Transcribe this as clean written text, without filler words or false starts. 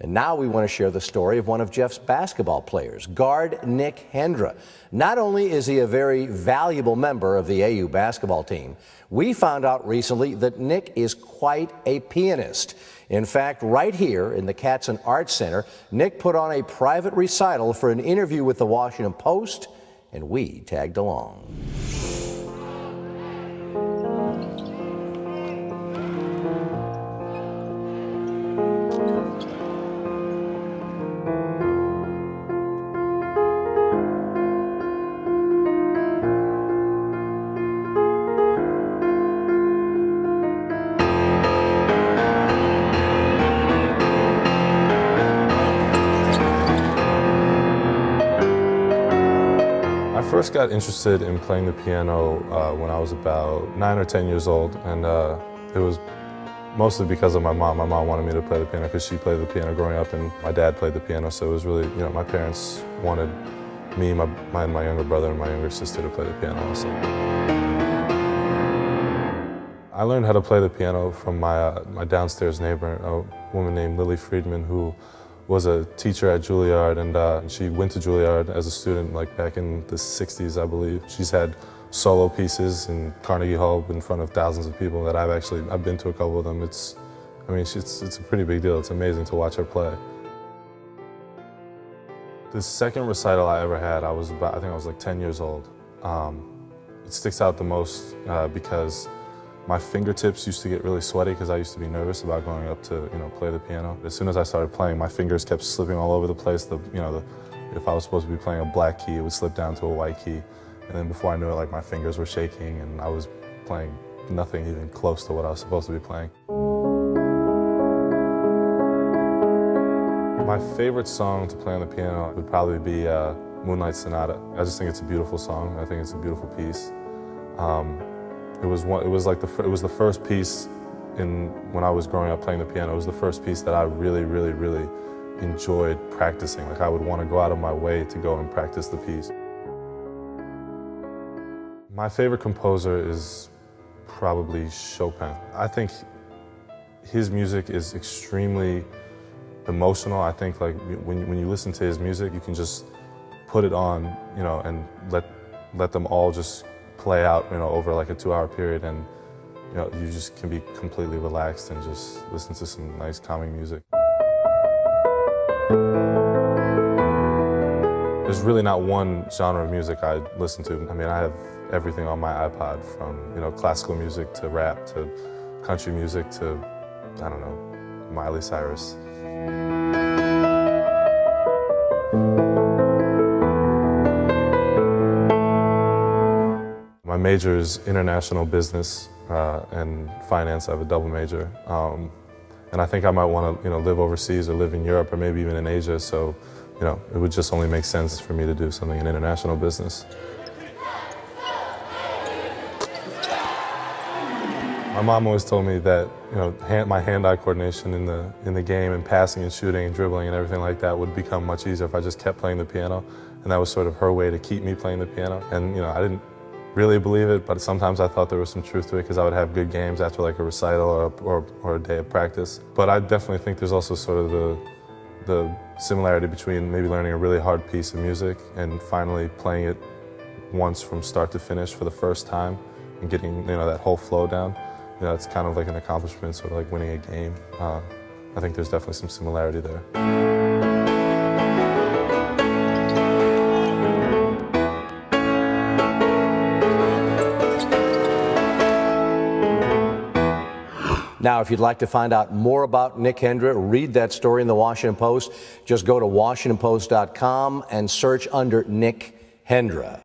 And now we want to share the story of one of Jeff's basketball players, guard Nick Hendra. Not only is he a very valuable member of the AU basketball team, we found out recently that Nick is quite a pianist. In fact, right here in the Katzen Arts Center, Nick put on a private recital for an interview with the Washington Post, and we tagged along. I first got interested in playing the piano when I was about 9 or 10 years old, and it was mostly because of my mom. My mom wanted me to play the piano because she played the piano growing up, and my dad played the piano, so it was really, my parents wanted me, my younger brother, and my younger sister to play the piano also. I learned how to play the piano from my downstairs neighbor, a woman named Lily Friedman, who was a teacher at Juilliard, and she went to Juilliard as a student like back in the 60s, I believe. She's had solo pieces in Carnegie Hall in front of thousands of people that I've been to a couple of them. It's a pretty big deal. It's amazing to watch her play. The second recital I ever had, I think I was like 10 years old. It sticks out the most because my fingertips used to get really sweaty because I used to be nervous about going up to, play the piano. As soon as I started playing, my fingers kept slipping all over the place. If I was supposed to be playing a black key, it would slip down to a white key. And then before I knew it, like, my fingers were shaking and I was playing nothing even close to what I was supposed to be playing. My favorite song to play on the piano would probably be Moonlight Sonata. I just think it's a beautiful song. I think it's a beautiful piece. It was the first piece when I was growing up playing the piano. It was the first piece that I really, really, really enjoyed practicing. Like, I would want to go out of my way to go and practice the piece. My favorite composer is probably Chopin. I think his music is extremely emotional. I think, like, when you listen to his music, you can just put it on, and let them all just play out, over like a 2-hour period, and you just can be completely relaxed and just listen to some nice calming music. There's really not one genre of music I listen to. I mean, I have everything on my iPod, from classical music to rap to country music to, I don't know, Miley Cyrus. My major is international business and finance. I have a double major. And I think I might want to live overseas or live in Europe or maybe even in Asia, so it would just only make sense for me to do something in international business. My mom always told me that my hand-eye coordination in the game and passing and shooting and dribbling and everything like that would become much easier if I just kept playing the piano, and that was sort of her way to keep me playing the piano. And I didn't really believe it, but sometimes I thought there was some truth to it because I would have good games after like a recital or a day of practice. But I definitely think there's also sort of the similarity between maybe learning a really hard piece of music and finally playing it once from start to finish for the first time and getting that whole flow down. It's kind of like an accomplishment, sort of like winning a game. I think there's definitely some similarity there. Now, if you'd like to find out more about Nick Hendra, read that story in the Washington Post. Just go to WashingtonPost.com and search under Nick Hendra.